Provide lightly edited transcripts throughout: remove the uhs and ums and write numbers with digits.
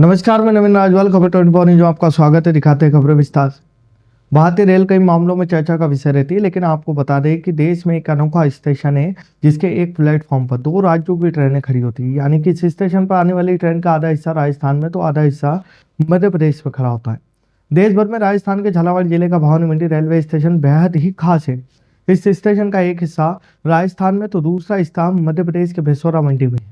नमस्कार, मैं नवीन राजवाल, खबर 24 न्यूज में आपका स्वागत है। दिखाते हैं खबरें विस्तार से। भारतीय रेल कई मामलों में चर्चा का विषय रहती है, लेकिन आपको बता दें कि देश में एक अनोखा स्टेशन है जिसके एक प्लेटफॉर्म पर दो राज्यों की ट्रेनें खड़ी होती है। यानी कि इस स्टेशन पर आने वाली ट्रेन का आधा हिस्सा राजस्थान में तो आधा हिस्सा मध्य प्रदेश में खड़ा होता है। देश भर में राजस्थान के झालावाड़ जिले का भवानी मंडी रेलवे स्टेशन बेहद ही खास है। इस स्टेशन का एक हिस्सा राजस्थान में तो दूसरा हिस्सा मध्य प्रदेश के भेसोरा मंडी में है।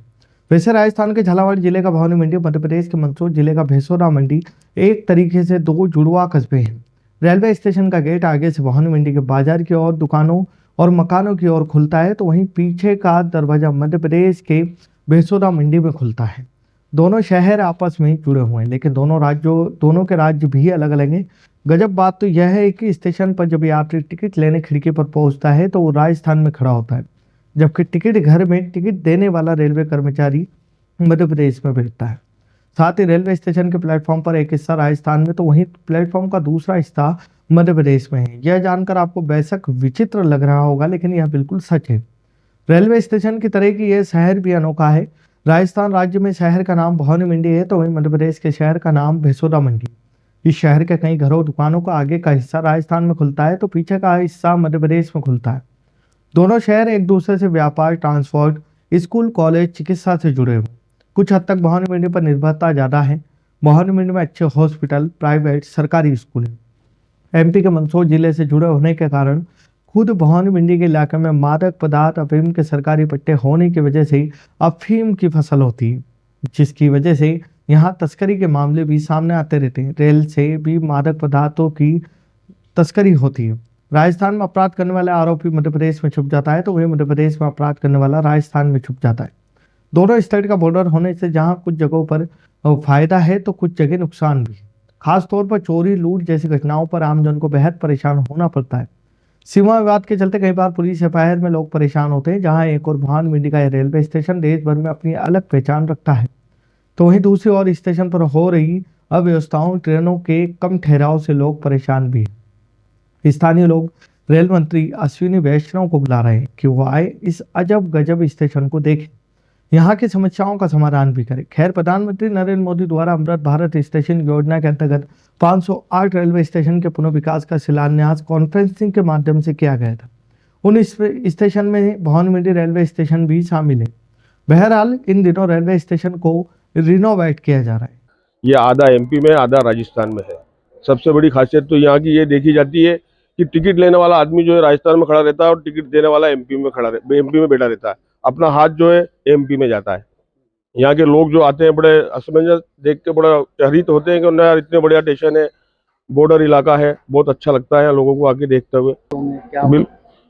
वैसे राजस्थान के झालावाड़ जिले का भवानी मंडी, मध्य प्रदेश के मंदसौर जिले का भेसोरा मंडी एक तरीके से दो जुड़वा कस्बे हैं। रेलवे स्टेशन का गेट आगे से भवानी मंडी के बाजार की ओर दुकानों और मकानों की ओर खुलता है, तो वहीं पीछे का दरवाजा मध्य प्रदेश के भेसोरा मंडी में खुलता है। दोनों शहर आपस में जुड़े हुए हैं, लेकिन दोनों के राज्य भी अलग अलग हैं। गजब बात तो यह है कि स्टेशन पर जब यात्री टिकट लेने खिड़की पर पहुंचता है तो वो राजस्थान में खड़ा होता है, जबकि टिकट घर में टिकट देने वाला रेलवे कर्मचारी मध्य प्रदेश में बैठता है। साथ ही रेलवे स्टेशन के प्लेटफॉर्म पर एक हिस्सा राजस्थान में तो वहीं प्लेटफॉर्म का दूसरा हिस्सा मध्य प्रदेश में है। यह जानकर आपको बेशक विचित्र लग रहा होगा, लेकिन यह बिल्कुल सच है। रेलवे स्टेशन की तरह की यह शहर भी अनोखा है। राजस्थान राज्य में शहर का नाम भवानी मंडी है, तो वहीं मध्य प्रदेश के शहर का नाम भेसोरा मंडी। इस शहर के कई घरों दुकानों का आगे का हिस्सा राजस्थान में खुलता है, तो पीछे का हिस्सा मध्य प्रदेश में खुलता है। दोनों शहर एक दूसरे से व्यापार, ट्रांसपोर्ट, स्कूल, कॉलेज, चिकित्सा से जुड़े हुए। कुछ हद तक भवानी मंडी पर निर्भरता ज़्यादा है। भवानी मंडी में अच्छे हॉस्पिटल, प्राइवेट, सरकारी स्कूल हैं। एमपी के मंदसौर जिले से जुड़े होने के कारण खुद भवानी मंडी के इलाके में मादक पदार्थ, अफीम के सरकारी पट्टे होने की वजह से अफीम की फसल होती है, जिसकी वजह से यहाँ तस्करी के मामले भी सामने आते रहते हैं। रेल से भी मादक पदार्थों की तस्करी होती है। राजस्थान में अपराध करने वाला आरोपी मध्य प्रदेश में छुप जाता है, तो वही मध्य प्रदेश में अपराध करने वाला राजस्थान में छुप जाता है। दोनों स्टेट का बॉर्डर होने से जहां कुछ जगहों पर फायदा है तो कुछ जगह नुकसान भी है। खास तौर पर चोरी, लूट जैसी घटनाओं पर आमजन को बेहद परेशान होना पड़ता है। सीमा विवाद के चलते कई बार पुलिस एफआईआर में लोग परेशान होते हैं। जहां एक और भवानी मंडी का यह रेलवे स्टेशन देश भर में अपनी अलग पहचान रखता है, तो वहीं दूसरी ओर स्टेशन पर हो रही अव्यवस्थाओं, ट्रेनों के कम ठहराव से लोग परेशान भी हैं। स्थानीय लोग रेल मंत्री अश्विनी वैष्णव को बुला रहे हैं कि वो आए इस अजब गजब स्टेशन को देखें, यहाँ की समस्याओं का समाधान भी करें। खैर, प्रधानमंत्री नरेंद्र मोदी द्वारा अमृत भारत स्टेशन योजना के अंतर्गत 508 रेलवे स्टेशन के पुनर्विकास का शिलान्यास कॉन्फ्रेंसिंग के माध्यम से किया गया था। उन स्टेशन में भवानी मंडी रेलवे स्टेशन भी शामिल है। बहरहाल इन दिनों रेलवे स्टेशन को रिनोवेट किया जा रहा है। ये आधा एमपी में, आधा राजस्थान में है। सबसे बड़ी खासियत तो यहाँ की ये देखी जाती है कि टिकट लेने वाला आदमी जो है राजस्थान में खड़ा रहता है और टिकट देने वाला एमपी में बैठा रहता है। अपना हाथ जो है एमपी में जाता है। यहाँ के लोग जो आते हैं बड़े असमंजस देख के बड़ा चहरित होते हैं कि यार इतने बढ़िया स्टेशन है, बॉर्डर इलाका है, बहुत अच्छा लगता है लोगों को आके देखते हुए।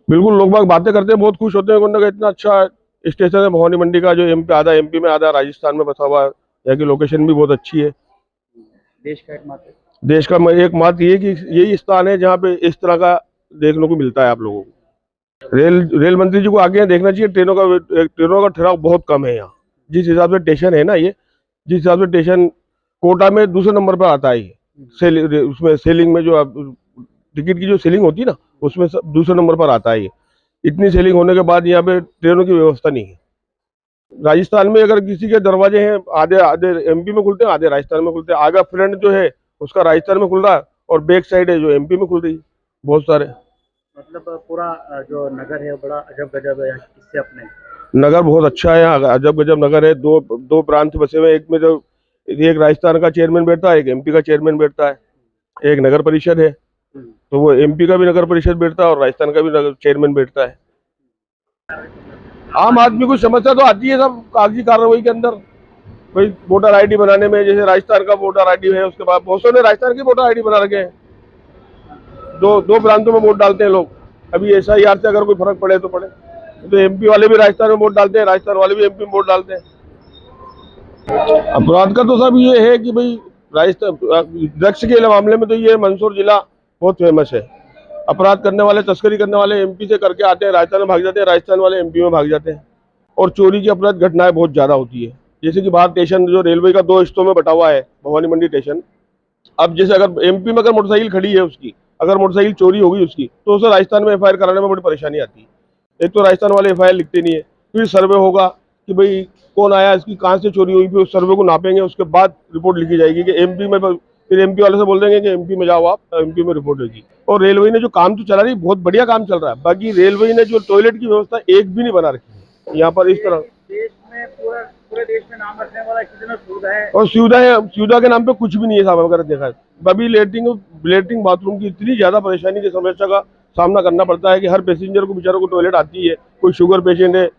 बिल्कुल लोग बाग बातें करते हैं, बहुत खुश होते हैं कि इतना अच्छा स्टेशन है भवानी मंडी का, जो एमपी आधा एमपी में आधा राजस्थान में बसा हुआ है। यहाँ की लोकेशन भी बहुत अच्छी है। देश का एकमात्र ये कि यही स्थान है जहाँ पे इस तरह का देखने को मिलता है आप लोगों को। रेल मंत्री जी को आगे देखना चाहिए। ट्रेनों का ठहराव बहुत कम है यहाँ। जिस हिसाब से स्टेशन है ना, ये जिस हिसाब से स्टेशन कोटा में दूसरे नंबर पर आता है, ये उसमें सेलिंग में जो टिकट की जो सेलिंग होती है ना, उसमें दूसरे नंबर पर आता है ये। इतनी सेलिंग होने के बाद यहाँ पे ट्रेनों की व्यवस्था नहीं है। राजस्थान में अगर किसी के दरवाजे हैं, आधे एमपी में खुलते हैं, आधे राजस्थान में खुलते हैं। आगे फ्रंट जो है उसका राजस्थान में खुल रहा है और बैक साइड है जो एमपी में खुल रही है। बहुत सारे मतलब पूरा जो नगर है बड़ा अजब गजब है। इससे अपने नगर बहुत अच्छा है, अजब गजब नगर है। दो प्रांत बसे हुए। एक में जो एक राजस्थान का चेयरमैन बैठता है, एक एमपी का चेयरमैन बैठता है। एक नगर परिषद है, तो वो एमपी का भी नगर परिषद बैठता है और राजस्थान का भी चेयरमैन बैठता है। आम आदमी को समस्या तो आती है सब कागजी कार्रवाई के अंदर। भाई वोटर आईडी बनाने में, जैसे राजस्थान का वोटर आईडी है, उसके बाद बहुत ने राजस्थान की वोटर आईडी बना रखे हैं। दो प्रांतों में वोट डालते हैं लोग। अभी SIR से अगर कोई फर्क पड़े तो पड़े, तो एमपी वाले भी राजस्थान में वोट डालते हैं, राजस्थान वाले भी एमपी में वोट डालते हैं। अपराध का तो सब ये है कि भाई राजस्थान ड्रग्स के मामले में तो ये मंदसौर जिला बहुत फेमस है। अपराध करने वाले, तस्करी करने वाले एमपी से करके आते हैं, राजस्थान में भाग जाते हैं, राजस्थान वाले एमपी में भाग जाते हैं। और चोरी की अपराध घटनाएं बहुत ज्यादा होती है। जैसे कि बाहर स्टेशन जो रेलवे का 2 हिस्सों में बटा हुआ है भवानी मंडी स्टेशन। अब जैसे अगर एमपी में अगर मोटरसाइकिल खड़ी है उसकी, अगर मोटरसाइकिल चोरी होगी उसकी, तो उसे राजस्थान में FIR कराने में बड़ी परेशानी आती है। एक तो राजस्थान वाले FIR लिखते नहीं है, फिर सर्वे होगा कि भाई कौन आया, इसकी कहाँ से चोरी हुई, फिर उस सर्वे को नापेंगे, उसके बाद रिपोर्ट लिखी जाएगी कि एमपी में, फिर एमपी वाले से बोल देंगे कि एमपी में जाओ, आप एमपी में रिपोर्ट होगी। और रेलवे ने जो काम तो चला रही है, बहुत बढ़िया काम चल रहा है। बाकी रेलवे ने जो टॉयलेट की व्यवस्था एक भी नहीं बना रखी है यहाँ पर इस तरह। देश में पूरे देश में नाम रखने वाला कितना सुविधा है। और सुविधा के नाम पे कुछ भी नहीं है साहब, अगर देखा है। अभी लेटरिंग बाथरूम की इतनी ज्यादा परेशानी की समस्या का सामना करना पड़ता है कि हर पैसेंजर को बेचारों को टॉयलेट आती है, कोई शुगर पेशेंट है,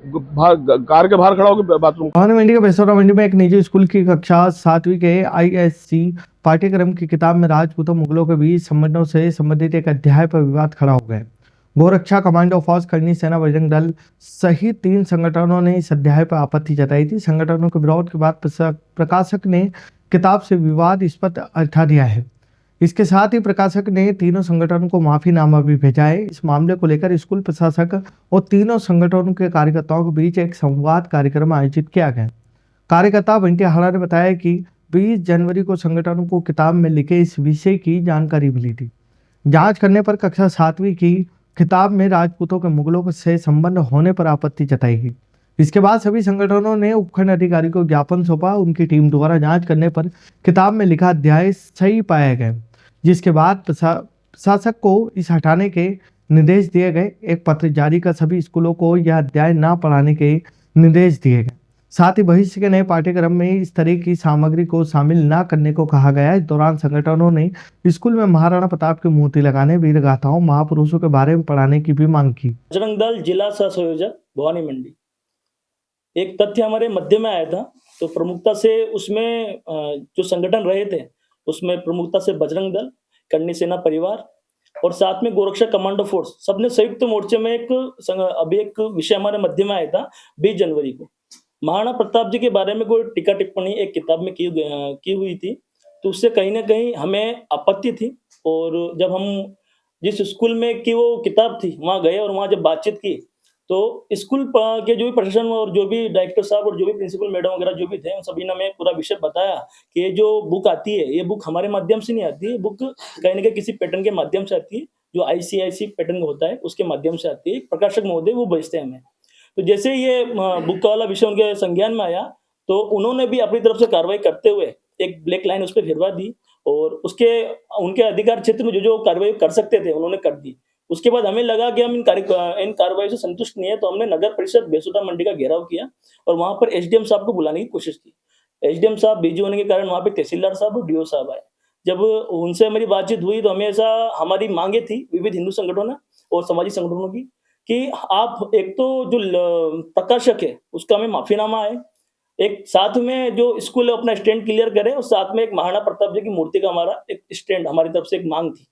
कार के बाहर खड़ा होकर बाथरूम। भवानी मंडी के बेसौरा मंडी में एक निजी स्कूल की कक्षा 7वीं के ISC पाठ्यक्रम की किताब में राजपूतों मुगलों के बीच संबंधों से संबंधित एक अध्याय पर विवाद खड़ा हो गया। गोरक्षा, कमांडो फोर्स, करनी सेना, बजरंग दल सहित 3 संगठनों ने इस अध्याय पर आपत्ति जताई थी। संगठनों के विरोध के बाद प्रकाशक ने किताब से विवादास्पद हटा दिया है। इसके साथ ही प्रकाशक ने तीनों संगठनों को माफीनामा भी भेजा है। इस मामले को लेकर स्कूल प्रशासक और तीनों संगठनों के कार्यकर्ताओं के बीच एक संवाद कार्यक्रम आयोजित किया गया। कार्यकर्ता बंटी हाड़ा ने बताया कि 20 जनवरी को संगठनों को किताब में लिखे इस विषय की जानकारी मिली थी। जांच करने पर कक्षा 7वीं की किताब में राजपूतों के मुगलों से संबंध होने पर आपत्ति जताई गई। इसके बाद सभी संगठनों ने उपखंड अधिकारी को ज्ञापन सौंपा। उनकी टीम द्वारा जांच करने पर किताब में लिखा अध्याय सही पाया गया, जिसके बाद प्रशासक को इस हटाने के निर्देश दिए गए। एक पत्र जारी कर सभी स्कूलों को यह अध्याय न पढ़ाने के निर्देश दिए गए। साथ ही भविष्य के नए पाठ्यक्रम में इस तरह की सामग्री को शामिल न करने को कहा गया। इस दौरान संगठनों ने स्कूल में महाराणा प्रताप की मूर्ति लगाने, वीर गाथाओं, महापुरुषों के बारे में पढ़ाने की भी मांग की। बजरंग दल जिला सह संयोजक भवानी मंडी, एक तथ्य हमारे मध्य में आया था, तो प्रमुखता से उसमें जो संगठन रहे थे उसमें प्रमुखता से बजरंग दल, करनी सेना परिवार और साथ में गोरक्षा कमांडो फोर्स, सबने संयुक्त मोर्चे में अभी एक विषय हमारे मध्य में आया था 20 जनवरी को। महाराणा प्रताप जी के बारे में कोई टीका टिप्पणी एक किताब में की हुई थी, तो उससे कहीं ना कहीं हमें आपत्ति थी। और जब हम जिस स्कूल में की वो किताब थी वहाँ गए और वहाँ जब बातचीत की, तो स्कूल के जो भी प्रशासन और जो भी डायरेक्टर साहब और जो भी प्रिंसिपल मैडम वगैरह जो भी थे, उन सभी ने हमें पूरा विषय बताया कि ये जो बुक आती है, ये बुक हमारे माध्यम से नहीं आती है, बुक कहीं ना कहीं किसी पैटर्न के माध्यम से आती है, जो ICIC पैटर्न होता है उसके माध्यम से आती है। प्रकाशक महोदय वो भेजते हैं हमें। तो जैसे ये बुक वाला विषय उनके संज्ञान में आया, तो उन्होंने भी अपनी तरफ से कार्रवाई करते हुए एक ब्लैक लाइन उस पर गिरवा दी और उनके अधिकार क्षेत्र में जो कार्रवाई कर सकते थे उन्होंने कर दी। उसके बाद हमें लगा कि हम इन कार्रवाई से संतुष्ट नहीं है, तो हमने नगर परिषद बेसोरा मंडी का घेराव किया और वहां पर SDM साहब को बुलाने की कोशिश की। SDM साहब बिजी होने के कारण वहां पे तहसीलदार साहब और DO साहब आए। जब उनसे हमारी बातचीत हुई तो हमेशा हमारी मांगे थी विविध हिंदू संगठनों और सामाजिक संगठनों की कि आप एक तो जो प्रकाशक है उसका हमें माफीनामा है, एक साथ में जो स्कूल अपना स्टैंड क्लियर करे और साथ में एक महाराणा प्रताप जी की मूर्ति का हमारा एक स्टैंड हमारी तरफ से एक मांग थी।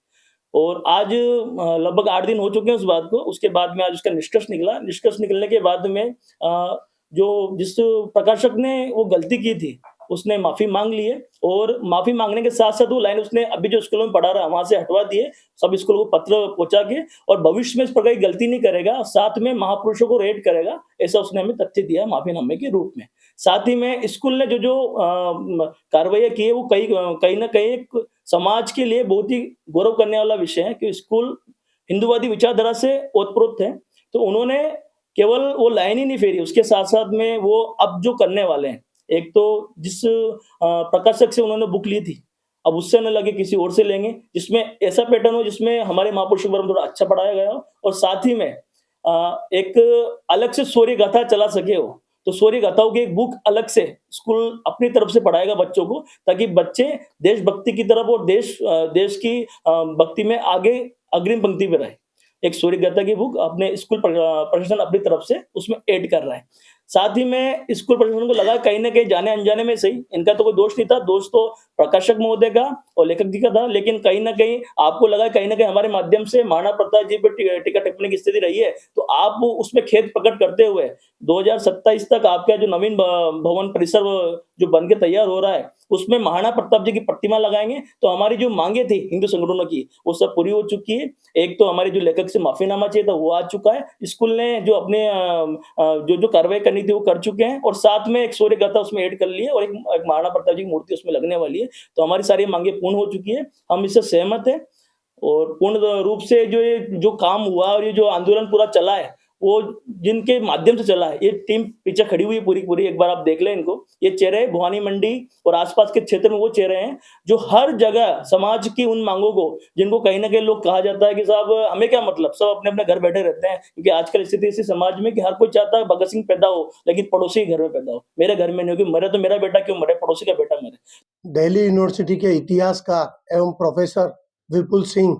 और आज लगभग 8 दिन हो चुके हैं उस बात को। उसके बाद में आज उसका निष्कर्ष निकला। निष्कर्ष निकलने के बाद में जिस प्रकाशक ने वो गलती की थी उसने माफी मांग ली है और माफी मांगने के साथ साथ वो लाइन उसने अभी जो स्कूलों में पढ़ा रहा है वहां से हटवा दिए, सब स्कूलों को पत्र पहुंचा के, और भविष्य में इस प्रकार की गलती नहीं करेगा, साथ में महापुरुषों को रेट करेगा, ऐसा उसने हमें तथ्य दिया माफीनामे के रूप में। साथ ही में स्कूल ने जो कार्रवाई की है वो कहीं ना कहीं एक समाज के लिए बहुत ही गौरव करने वाला विषय है कि स्कूल हिंदूवादी विचारधारा से ओतप्रोत है। तो उन्होंने केवल वो लाइन ही नहीं फेरी, उसके साथ साथ में वो अब जो करने वाले हैं, एक तो जिस प्रकाशक से उन्होंने बुक ली थी अब उससे न लगे किसी और से लेंगे, जिसमें ऐसा पैटर्न हो जिसमें हमारे महापुरुषों पर थोड़ा अच्छा पढ़ाया गया हो और साथ ही में एक अलग से शौर्य गाथा चला सके हो। तो शौर्य गाथाओं की एक बुक अलग से स्कूल अपनी तरफ से पढ़ाएगा बच्चों को, ताकि बच्चे देशभक्ति की तरफ और देश की भक्ति में आगे अग्रिम पंक्ति पे रहे। एक शौर्य गाथा की बुक अपने स्कूल प्रशासन अपनी तरफ से उसमें ऐड कर रहा है। साथ ही में स्कूल प्रशासन को लगा कहीं ना कहीं जाने अनजाने में सही, इनका तो कोई दोष नहीं था, दोष तो प्रकाशक महोदय का और लेखक जी का था, लेकिन कहीं ना कहीं आपको लगा कहीं ना कहीं हमारे माध्यम से महाराणा प्रताप जी पर टीका टिप्पणी की स्थिति रही है, तो आप उसमें खेद प्रकट करते हुए 2027 तक आपका जो नवीन भवन परिसर जो बन के तैयार हो रहा है उसमें महाराणा प्रताप जी की प्रतिमा लगाएंगे। तो हमारी जो मांगे थी हिंदू संगठनों की वो सब पूरी हो चुकी है। एक तो हमारे जो लेखक से माफीनामा चाहिए था वो आ चुका है, स्कूल ने जो अपने जो कार्रवाई करनी थी वो कर चुके हैं और साथ में एक शौर्य गाथा उसमें ऐड कर ली है और एक महाराणा प्रताप जी की मूर्ति उसमें लगने वाली है। तो हमारी सारी मांगे पूर्ण हो चुकी है, हम इससे सहमत है और पूर्ण रूप से जो काम हुआ और ये जो आंदोलन पूरा चला है वो जिनके माध्यम से चला है। ये टीम पीछे खड़ी हुई है पूरी पूरी, एक बार आप देख लें इनको। ये चेहरे भवानी मंडी और आसपास के क्षेत्र में वो चेहरे हैं जो हर जगह समाज की उन मांगों को, जिनको कहीं ना कहीं लोग कहा जाता है कि साहब हमें क्या मतलब, सब अपने अपने घर बैठे रहते हैं, क्योंकि आजकल स्थिति ऐसी समाज में कि हर कोई चाहता है भगत सिंह पैदा हो लेकिन पड़ोसी के घर में पैदा हो, मेरे घर में नहीं हो, कि मरे तो मेरा बेटा क्यों मरे, पड़ोसी का बेटा मरे। दिल्ली यूनिवर्सिटी के इतिहासकार एवं प्रोफेसर विपुल सिंह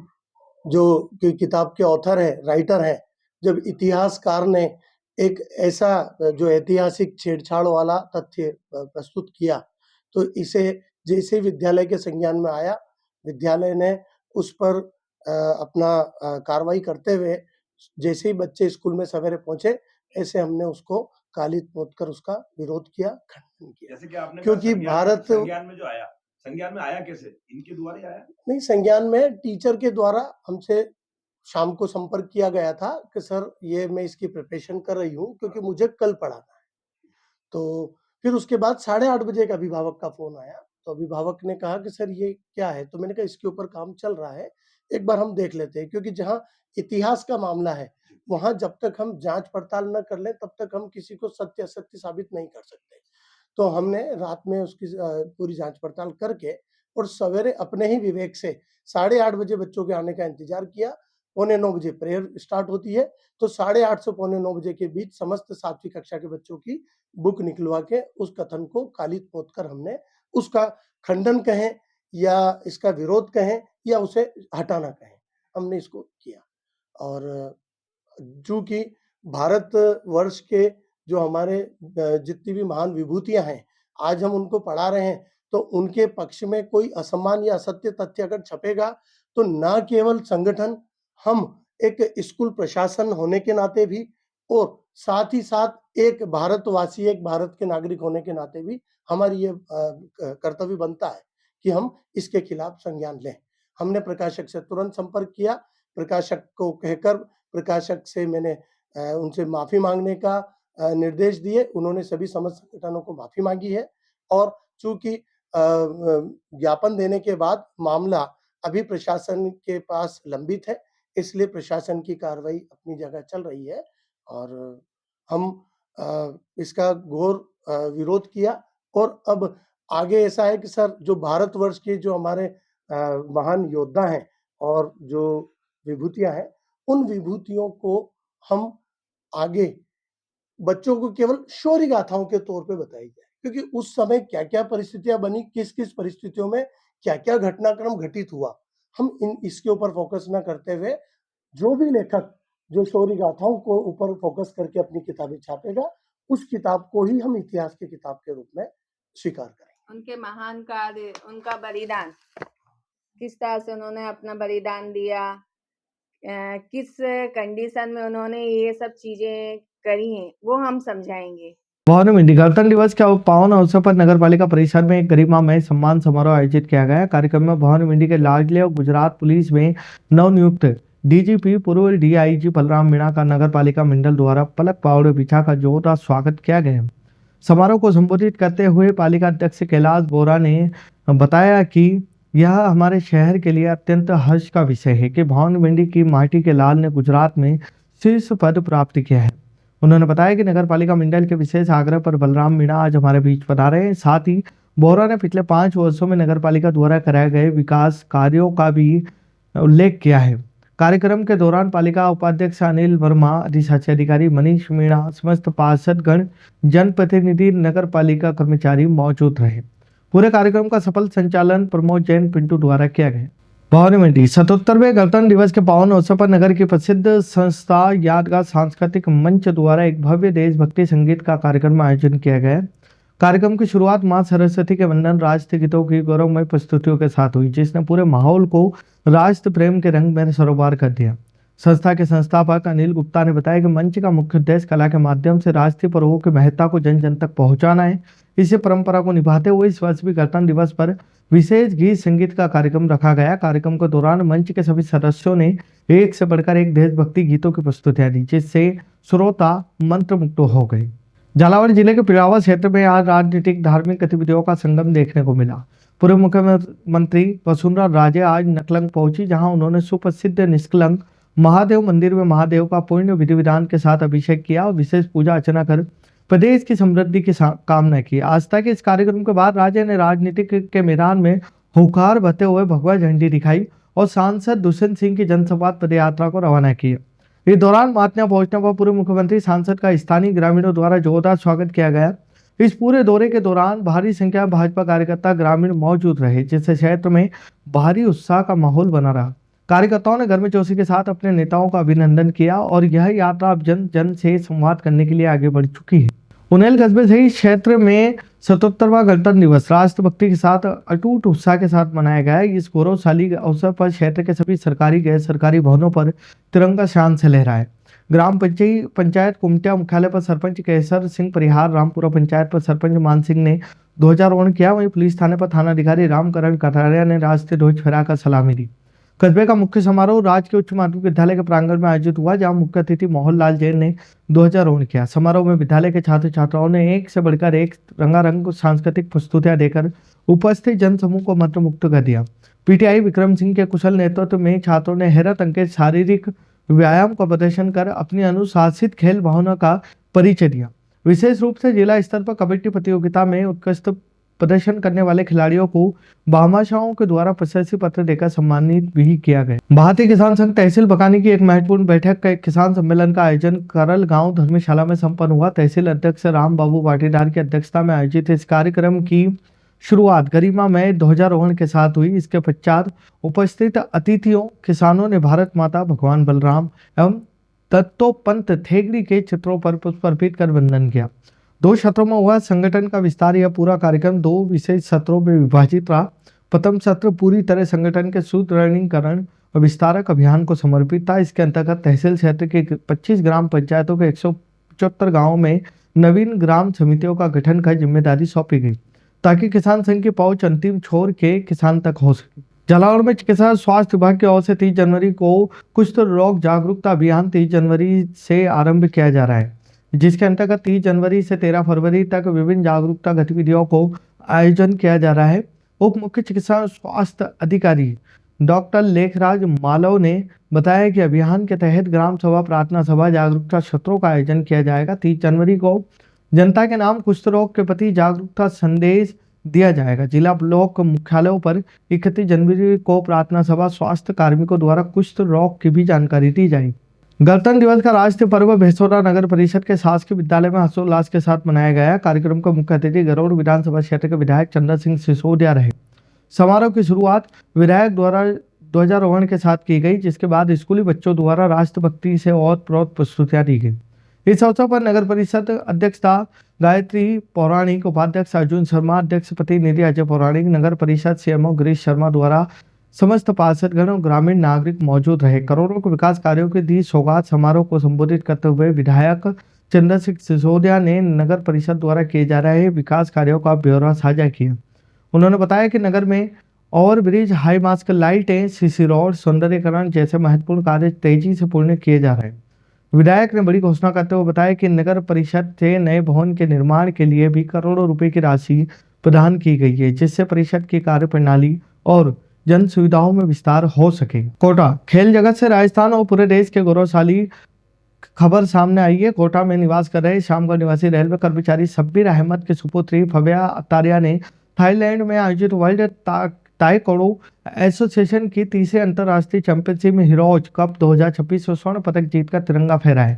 जो कि किताब के ऑथर है, राइटर है, जब इतिहासकार ने एक ऐसा जो ऐतिहासिक छेड़छाड़ वाला तथ्य प्रस्तुत किया, तो इसे जैसे विद्यालय के संज्ञान में आया, विद्यालय ने उस पर अपना कार्रवाई करते हुए जैसे ही बच्चे स्कूल में सवेरे पहुंचे, ऐसे हमने उसको कालित पोतकर उसका विरोध किया, खंडन किया। जैसे कि आपने क्योंकि भारत संज्ञान में जो आया, संज्ञान में आया कैसे? इनके द्वारा ही आया? नहीं, संज्ञान में टीचर के द्वारा हमसे शाम को संपर्क किया गया था कि सर ये मैं इसकी प्रिपरेशन कर रही हूँ क्योंकि मुझे कल पढ़ाना है। तो फिर उसके बाद 8:30 बजे एक अभिभावक का फोन आया, तो अभिभावक ने कहा कि सर ये क्या है? तो मैंने कहा इसके ऊपर काम चल रहा है, एक बार हम देख लेते हैं, क्योंकि जहाँ इतिहास का मामला है, वहाँ जब तक हम जांच पड़ताल न कर लें तब तक हम किसी को सत्य असत्य साबित नहीं कर सकते। तो हमने रात में उसकी पूरी जांच पड़ताल करके और सवेरे अपने ही विवेक से 8:30 बजे बच्चों के आने का इंतजार किया। 8:45 बजे प्रेयर स्टार्ट होती है, तो 8:30 से 8:45 बजे के बीच समस्त 7वीं कक्षा के बच्चों की बुक निकलवा के उस कथन को कालित पोतकर हमने उसका खंडन कहें या इसका विरोध कहें या उसे हटाना कहें, हमने इसको किया। और चूँकि भारत वर्ष के जो हमारे जितनी भी महान विभूतियाँ हैं, आज हम उनको पढ़ा रहे हैं, तो उनके पक्ष में कोई असम्मान या असत्य तथ्य अगर छपेगा, तो ना केवल संगठन, हम एक स्कूल प्रशासन होने के नाते भी और साथ ही साथ एक भारतवासी, एक भारत के नागरिक होने के नाते भी हमारी ये कर्तव्य बनता है कि हम इसके खिलाफ संज्ञान लें। हमने प्रकाशक से तुरंत संपर्क किया, प्रकाशक को कहकर प्रकाशक से मैंने उनसे माफ़ी माँगने का निर्देश दिए। उन्होंने सभी समस्त संगठनों को माफ़ी माँगी है और चूँकि ज्ञापन देने के बाद मामला अभी प्रशासन के पास लंबित है, इसलिए प्रशासन की कार्रवाई अपनी जगह चल रही है और हम इसका घोर विरोध किया। और अब आगे ऐसा है कि सर जो भारतवर्ष के जो हमारे महान योद्धा हैं और जो विभूतियाँ हैं, उन विभूतियों को हम आगे बच्चों को केवल शौर्य गाथाओं के तौर पे बताई जाए, क्योंकि उस समय क्या-क्या परिस्थितियाँ बनी, किस-किस परिस्थितियों में क्या-क्या घटनाक्रम घटित हुआ, हम इसके ऊपर फोकस न करते हुए जो भी लेखक जो शौर्य गाथाओं को ऊपर फोकस करके अपनी किताबें छापेगा, उस किताब को ही हम इतिहास की किताब के रूप में स्वीकार करेंगे। उनके महान कार्य, उनका बलिदान, किस तरह से उन्होंने अपना बलिदान दिया, किस कंडीशन में उन्होंने ये सब चीजें करी हैं, वो हम समझाएंगे। भवानी मंडी गणतंत्र दिवस के पावन अवसर पर नगर पालिका परिसर में एक गरिमामय सम्मान समारोह आयोजित किया गया। कार्यक्रम में भवानी मंडी के लाडले और गुजरात पुलिस में नवनियुक्त डीजीपी पूर्व डीआईजी बलराम मीणा का नगर पालिका मंडल द्वारा पलक पावड़े बिछाकर जोरदार स्वागत किया गया। समारोह को संबोधित करते हुए पालिका अध्यक्ष कैलाश बोरा ने बताया कि यह हमारे शहर के लिए अत्यंत हर्ष का विषय है कि भवानी मंडी की माटी के लाल ने गुजरात में शीर्ष पद प्राप्त किया है। उन्होंने बताया कि नगर पालिका मंडल के विशेष आग्रह पर बलराम मीणा आज हमारे बीच पधारे हैं। साथ ही बोरा ने पिछले 5 वर्षों में नगर पालिका द्वारा कराए गए विकास कार्यों का भी उल्लेख किया है। कार्यक्रम के दौरान पालिका उपाध्यक्ष अनिल वर्मा, अधिशासी अधिकारी मनीष मीणा, समस्त पार्षदगण, जनप्रतिनिधि, नगर पालिका कर्मचारी मौजूद रहे। पूरे कार्यक्रम का सफल संचालन प्रमोद जैन पिंटू द्वारा किया गया। भवानी मंडी 77वें गणतंत्र दिवस के पावन अवसर पर नगर की प्रसिद्ध संस्था यादगार सांस्कृतिक मंच द्वारा एक भव्य देशभक्ति संगीत का कार्यक्रम आयोजन किया गया। कार्यक्रम की शुरुआत मां सरस्वती के वंदन राष्ट्र गीतों की गौरवमय प्रस्तुतियों के साथ हुई, जिसने पूरे माहौल को राष्ट्र प्रेम के रंग में सरोबार कर दिया। संस्था के संस्थापक अनिल गुप्ता ने बताया कि मंच का मुख्य उद्देश्य कला के माध्यम से राष्ट्रीय पर्वों की महत्ता को जन जन तक पहुंचाना है। इसी परंपरा को निभाते हुए इस वर्ष भी गणतंत्र दिवस पर विशेष गीत संगीत का कार्यक्रम रखा गया। कार्यक्रम के दौरान मंच के सभी सदस्यों ने एक से बढ़कर एक देशभक्ति गीतों की प्रस्तुतियां दी, जिससे श्रोता मंत्रमुग्ध हो गए। झालावाड़ जिले के पिलावा क्षेत्र में आज राजनीतिक धार्मिक गतिविधियों का संगम देखने को मिला। पूर्व मुख्यमंत्री वसुंधरा राजे आज नकलंग पहुंची, जहां उन्होंने सुप्रसिद्ध निष्कलंक महादेव मंदिर में महादेव का पूर्ण विधि विधान के साथ अभिषेक किया और विशेष पूजा अर्चना कर प्रदेश की समृद्धि की कामना की। आस्था के इस कार्यक्रम के बाद राज्य ने राजनीति के मैदान में हुंकार भरते हुए भगवा झंडी दिखाई और सांसद दुष्यंत सिंह की जनसंवाद पद यात्रा को रवाना किया। इस दौरान मातन्या पहुंचने पर पूर्व मुख्यमंत्री सांसद का स्थानीय ग्रामीणों द्वारा जोरदार स्वागत किया गया। इस पूरे दौरे के दौरान भारी संख्या में भाजपा कार्यकर्ता ग्रामीण मौजूद रहे, जिससे क्षेत्र में भारी उत्साह का माहौल बना रहा। कार्यकर्ताओं ने गर्मजोशी के साथ अपने नेताओं का अभिनंदन किया और यह यात्रा अब जन जन से संवाद करने के लिए आगे बढ़ चुकी है। उन्हेल कस्बे से ही क्षेत्र में 77वां गणतंत्र दिवस राष्ट्रभक्ति के साथ अटूट उत्साह के साथ मनाया गया। इस गौरवशाली अवसर पर क्षेत्र के सभी सरकारी गैर सरकारी भवनों पर तिरंगा शान से लहराए। ग्राम पंचायत कुमटिया मुख्यालय पर सरपंच केसर सिंह परिहार, रामपुरा पंचायत पर सरपंच मान सिंह ने ध्वजारोहण किया। वहीं पुलिस थाने पर थानाधिकारी रामकरण कटारिया ने राष्ट्रीय ध्वज फहराकर सलामी दी। कस्बे का मुख्य समारोह राजकीय उच्च माध्यमिक विद्यालय के प्रांगण में आयोजित हुआ, जहां मुख्य अतिथि मोहन लाल जैन ने ध्वजारोहण किया। समारोह में विद्यालय के छात्र छात्राओं ने एक से बढ़कर एक रंगारंग सांस्कृतिक प्रस्तुतियां देकर उपस्थित जनसमूह को मंत्रमुग्ध कर दिया। पीटीआई विक्रम सिंह के कुशल नेतृत्व में छात्रों ने हैरत अंकित शारीरिक व्यायाम का प्रदर्शन कर अपनी अनुशासित खेल भावना का परिचय दिया। विशेष रूप से जिला स्तर पर कबड्डी प्रतियोगिता में उत्कृष्ट प्रदर्शन करने वाले खिलाड़ियों को भामाशाहों के द्वारा प्रशस्ति पत्र देकर सम्मानित भी किया गया। भारतीय किसान संघ तहसील बकानी की एक महत्वपूर्ण बैठक का किसान सम्मेलन का आयोजन करल गांव धर्मशाला में संपन्न हुआ। तहसील अध्यक्ष राम बाबू पाटीदार की अध्यक्षता में आयोजित इस कार्यक्रम की शुरुआत गरिमा में ध्वजारोहण के साथ हुई। इसके पश्चात उपस्थित अतिथियों किसानों ने भारत माता, भगवान बलराम एवं दत्तोपंत थेगड़ी के चित्रों पर पुष्प अर्पित कर वंदन किया। 2 सत्रों में हुआ संगठन का विस्तार। यह पूरा कार्यक्रम 2 विशेष सत्रों में विभाजित रहा। प्रथम सत्र पूरी तरह संगठन के सुदृढ़ीकरण और विस्तारक अभियान को समर्पित था। इसके अंतर्गत तहसील क्षेत्र के 25 ग्राम पंचायतों के 175 गाँवों में नवीन ग्राम समितियों का गठन कर जिम्मेदारी सौंपी गई, ताकि किसान संघ की पहुंच अंतिम छोर के किसान तक हो सके। झालावाड़ में चिकित्सा स्वास्थ्य विभाग की ओर से 30 जनवरी को कुष्ठ रोग जागरूकता अभियान 30 जनवरी से आरंभ किया जा रहा है, जिसके अंतर्गत 30 जनवरी से 13 फरवरी तक विभिन्न जागरूकता गतिविधियों को आयोजन किया जा रहा है। उप मुख्य चिकित्सा स्वास्थ्य अधिकारी डॉक्टर लेखराज मालव ने बताया कि अभियान के तहत ग्राम सभा, प्रार्थना सभा, जागरूकता सत्रों का आयोजन किया जाएगा। 30 जनवरी को जनता के नाम कुष्ठ रोग के प्रति जागरूकता संदेश दिया जाएगा। जिला ब्लॉक मुख्यालयों पर 31 जनवरी को प्रार्थना सभा, स्वास्थ्य कार्मिकों द्वारा कुष्ठ रोग की भी जानकारी दी जाएगी। गणतंत्र दिवस का राष्ट्रीय पर्व भेसोरा नगर परिषद के शासकीय विद्यालय में हर्षोल्लास के साथ मनाया गया। कार्यक्रम का मुख्य अतिथि गरुड़ विधानसभा क्षेत्र के विधायक चंद्र सिंह सिसोदिया रहे। समारोह की शुरुआत विधायक द्वारा ध्वजारोहण के साथ की गई, जिसके बाद स्कूली बच्चों द्वारा राष्ट्रभक्ति से ओतप्रोत प्रस्तुतियां दी गई। इस अवसर पर नगर परिषद अध्यक्षता गायत्री पौराणिक, उपाध्यक्ष अर्जुन शर्मा, अध्यक्ष प्रतिनिधि अजय पौराणिक, नगर परिषद सीएमओ गिरीश शर्मा द्वारा समस्त पार्षदगण और ग्रामीण नागरिक मौजूद रहे। करोड़ों के विकास कार्यों की दी सौगात समारोह को संबोधित करते हुए विधायक चंद्र सिंह सिसोदिया ने नगर परिषद द्वारा किए जा रहे विकास कार्यों का ब्यौरा साझा किया। उन्होंने बताया कि नगर में ओवर ब्रिज, हाई मास्क लाइटें, सीसी रोड, सौंदर्यीकरण जैसे महत्वपूर्ण कार्य तेजी से पूर्ण किए जा रहे हैं। विधायक ने बड़ी घोषणा करते हुए बताया कि नगर परिषद से नए भवन के निर्माण के लिए भी करोड़ों रुपए की राशि प्रदान की गई है, जिससे परिषद की कार्य प्रणाली और जन सुविधाओं में विस्तार हो सके। कोटा खेल जगत से राजस्थान और पूरे देश के गौरवशाली खबर सामने आई है। कोटा में निवास कर रहे शामगढ़ निवासी रेलवे कर्मचारी शब्बीर अहमद के सुपुत्री फव्या अतारिया ने थाईलैंड में आयोजित वर्ल्ड ताइक्वांडो एसोसिएशन की 3रे अंतर्राष्ट्रीय चैंपियनशिप में हीरोज कप 2026 में स्वर्ण पदक जीतकर तिरंगा फहराया।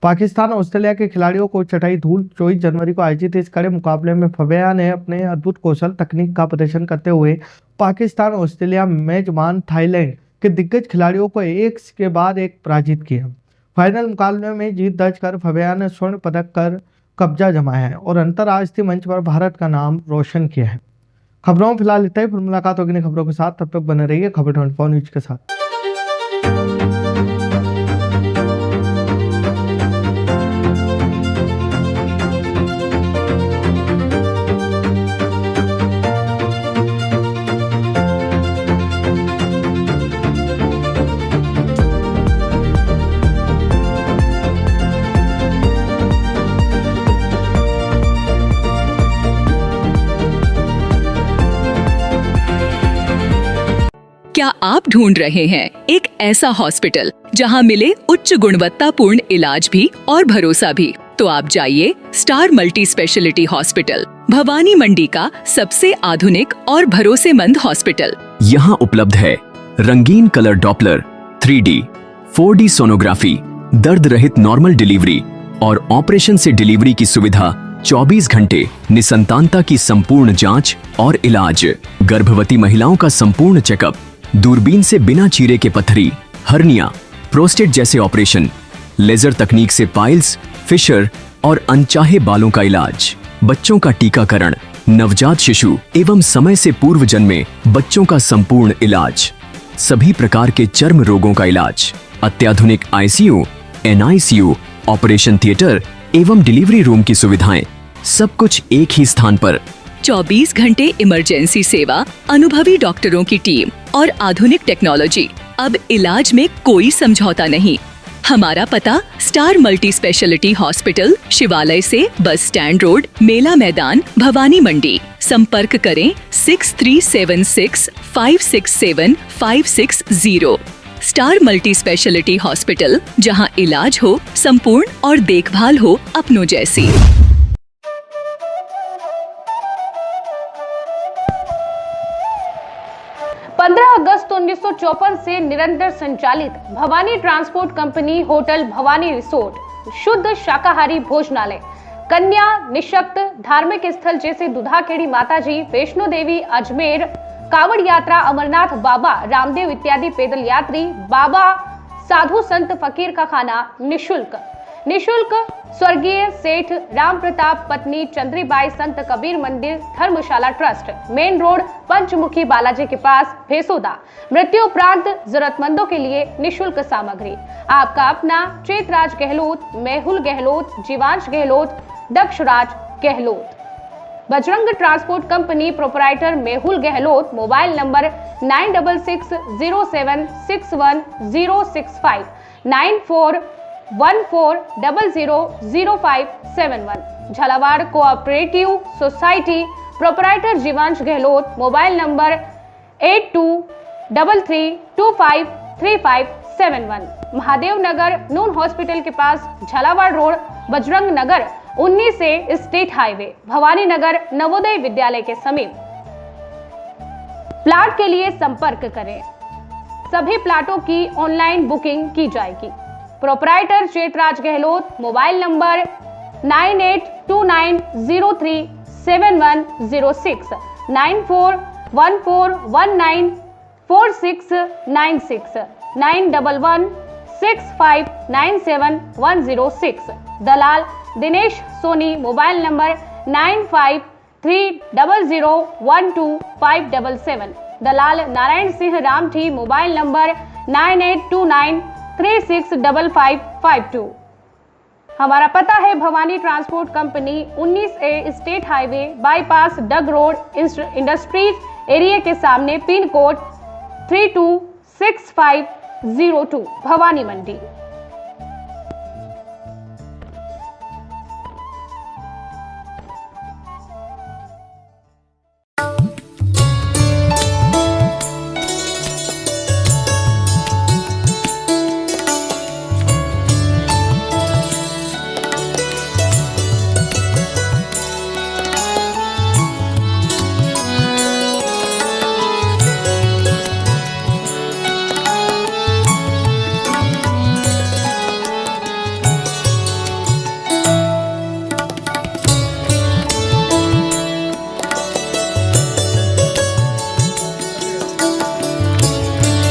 पाकिस्तान और ऑस्ट्रेलिया के खिलाड़ियों को चटाई धूल 24 जनवरी को आयोजित इस कड़े मुकाबले में फव्या ने अपने अद्भुत कौशल तकनीक का प्रदर्शन करते हुए पाकिस्तान और ऑस्ट्रेलिया मेजबान थाईलैंड के दिग्गज खिलाड़ियों को एक के बाद एक पराजित किया। फाइनल मुकाबले में जीत दर्ज कर फव्या ने स्वर्ण पदक कर कब्जा जमाया है और अंतर्राष्ट्रीय मंच पर भारत का नाम रोशन किया है। खबरों में फिलहाल इतना ही। फिर मुलाकात होगी नई खबरों के साथ, तब तक बने रहिए खबर 24 न्यूज के साथ। क्या आप ढूंढ रहे हैं एक ऐसा हॉस्पिटल जहां मिले उच्च गुणवत्तापूर्ण इलाज भी और भरोसा भी? तो आप जाइए star multi speciality hospital, Bhawani Mandi का सबसे आधुनिक और भरोसेमंद हॉस्पिटल। यहाँ उपलब्ध है रंगीन colour Doppler, 3D, 4D sonography, दर्द रहित नॉर्मल डिलीवरी और ऑपरेशन से डिलीवरी की सुविधा, 24 घंटे निसंतानता की संपूर्ण जांच और इलाज, गर्भवती महिलाओं का संपूर्ण चेकअप, दूरबीन से बिना चीरे के पथरी, हर्निया, प्रोस्टेट जैसे ऑपरेशन, लेजर तकनीक से पाइल्स, फिशर और अनचाहे बालों का इलाज, बच्चों का टीकाकरण, नवजात शिशु एवं समय से पूर्व जन्मे बच्चों का संपूर्ण इलाज, सभी प्रकार के चर्म रोगों का इलाज, अत्याधुनिक ICU, NICU, ऑपरेशन थिएटर एवं डिलीवरी रूम की सुविधाएं, सब कुछ एक ही स्थान पर। 24 घंटे इमरजेंसी सेवा, अनुभवी डॉक्टरों की टीम और आधुनिक टेक्नोलॉजी। अब इलाज में कोई समझौता नहीं। हमारा पता स्टार मल्टी स्पेशलिटी हॉस्पिटल, शिवालय से बस स्टैंड रोड, मेला मैदान, भवानी मंडी। संपर्क करें 6376 567 560। स्टार मल्टी स्पेशलिटी हॉस्पिटल, जहां इलाज हो संपूर्ण और देखभाल हो अपनों जैसी। 15 अगस्त 1954 से निरंतर संचालित Bhavani transport company hotel Bhavani resort, शुद्ध शाकाहारी भोजनालय, कन्या निशक्त धार्मिक स्थल जैसे दुधाखेड़ी माताजी, वैष्णो देवी, अजमेर, कावड़ यात्रा, अमरनाथ बाबा, रामदेव इत्यादि पैदल यात्री, बाबा, साधु संत फकीर का खाना निशुल्क स्वर्गीय सेठ राम प्रताप पत्नी चंद्रीबाई संत कबीर मंदिर धर्मशाला ट्रस्ट, मेन रोड, पंचमुखी बालाजी के पास, भेसोदा। मृत्यु उपरांत जरूरतमंदों के लिए निशुल्क सामग्री। आपका अपना Chetraj Gehlot, Mehul Gehlot, Jeevansh Gehlot, Dakshraj Gehlot. Bajrang transport company proprietor Mehul Gehlot, mobile number 9660761065, 9414000571। Jhalawar cooperative society proprietor Jeevansh Gehlot, mobile number 8233253571। Mahadev Nagar noon hospital के पास, झालावाड़ रोड, बजरंग नगर 19 से स्टेट हाईवे, भवानी नगर नवोदय विद्यालय के समीप। प्लाट के लिए संपर्क करें। सभी प्लाटों की ऑनलाइन बुकिंग की जाएगी। Proprietor Chetraj Gehlot, mobile number 9829037106, 9414194696, 9116597106। दलाल दिनेश सोनी, मोबाइल नंबर 9530012577। दलाल नारायण सिंह रामठी, मोबाइल नंबर 9829365552। हमारा पता है Bhawani transport company 19A state highway bypass Dag road, industries area के सामने, पिन कोड 326502, भवानी मंडी।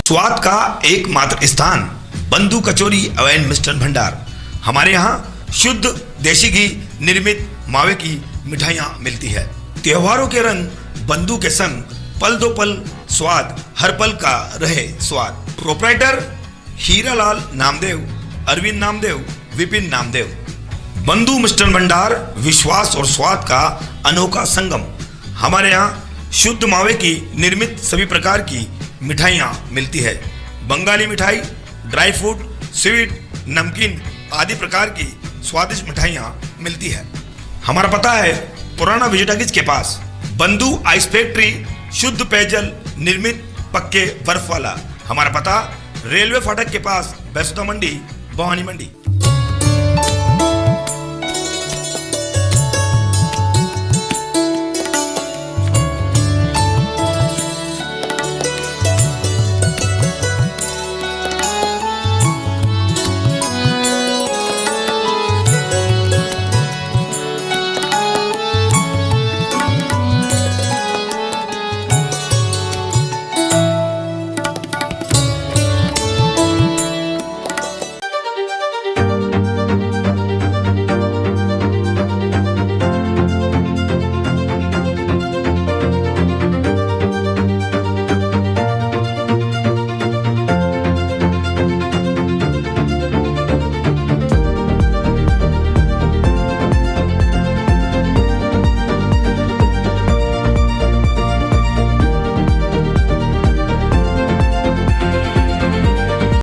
स्वाद का एकमात्र स्थान बंधु कचौरी एवं मिष्ठान भंडार। हमारे यहाँ शुद्ध देसी घी निर्मित मावे की मिठाइयाँ मिलती है। त्योहारों के रंग बंधु के संग, पल दो पल स्वाद, हर पल का रहे स्वाद। प्रोपराइटर हीरालाल नामदेव, अरविंद नामदेव, विपिन नामदेव। बंधु मिष्ठान भंडार विश्वास और स्वाद का अनोखा संगम। हमारे यहाँ शुद्ध मावे की निर्मित सभी प्रकार की मिठाइयाँ मिलती है। बंगाली मिठाई, ड्राई फ्रूट, स्वीट, नमकीन आदि प्रकार की स्वादिष्ट मिठाइयाँ मिलती है। हमारा पता है पुराना विजय टाकीज के पास, बंधु आइस फैक्ट्री, शुद्ध पेयजल निर्मित पक्के बर्फ वाला। हमारा पता रेलवे फाटक के पास बैसुदा मंडी, भवानी मंडी।